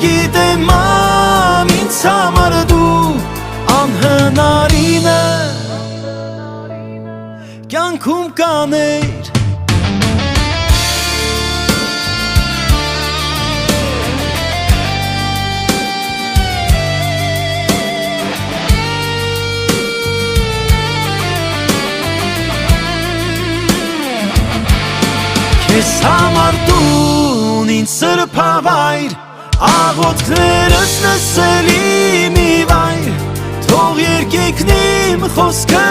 գիտեմ ամ ինձ համար դու անհնարին է կյանքում կաներ Քեզ համար տուն ինձ սրբավայր Աղոթքներս լսելի մի վայր Թող երկեքնիմ խոսքը